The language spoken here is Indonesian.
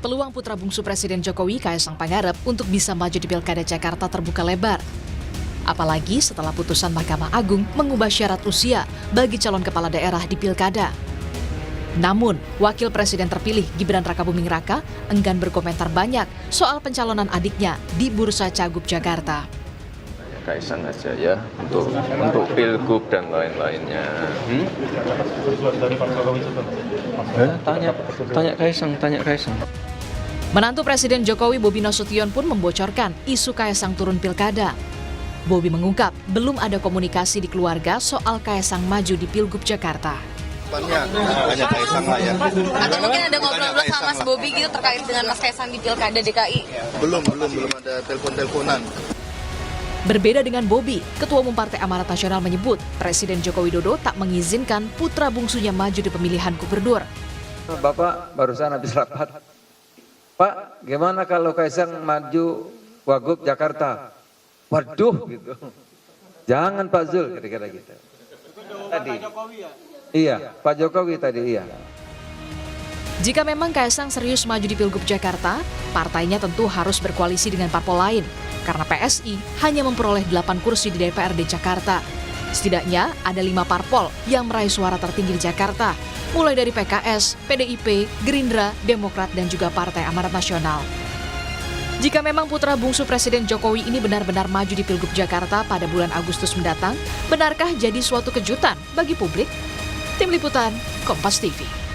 Peluang putra bungsu Presiden Jokowi, Kaesang Pangarep, untuk bisa maju di Pilkada Jakarta terbuka lebar. Apalagi setelah putusan Mahkamah Agung mengubah syarat usia bagi calon kepala daerah di Pilkada. Namun, Wakil Presiden terpilih Gibran Rakabuming Raka enggan berkomentar banyak soal pencalonan adiknya di Bursa Cagup Jakarta. Kaesang aja ya untuk pilgub dan lain-lainnya. Tanya Kaesang. Menantu Presiden Jokowi Bobi Nasution pun membocorkan isu Kaesang turun pilkada. Bobi mengungkap belum ada komunikasi di keluarga soal Kaesang maju di Pilgub Jakarta. Hanya Kaesang lah ya. Atau mungkin ada ngobrol-ngobrol sama Mas Bobi gitu terkait dengan Mas Kaesang di Pilkada DKI? Belum ada telepon-teleponan. Berbeda dengan Bobi, Ketua Umum Partai Amanat Nasional menyebut Presiden Joko Widodo tak mengizinkan putra bungsunya maju di pemilihan gubernur. Bapak barusan habis rapat. Pak, gimana kalau Kaesang maju Wagub Jakarta? Waduh gitu. Jangan Pak Zul, kira-kira gitu. Tadi. Iya, Pak Jokowi tadi iya. Jika memang Kaesang serius maju di Pilgub Jakarta, partainya tentu harus berkoalisi dengan parpol lain. Karena PSI hanya memperoleh 8 kursi di DPRD Jakarta. Setidaknya ada 5 parpol yang meraih suara tertinggi di Jakarta, mulai dari PKS, PDIP, Gerindra, Demokrat, dan juga Partai Amanat Nasional. Jika memang putra bungsu Presiden Jokowi ini benar-benar maju di Pilgub Jakarta pada bulan Agustus mendatang, benarkah jadi suatu kejutan bagi publik? Tim Liputan, Kompas TV.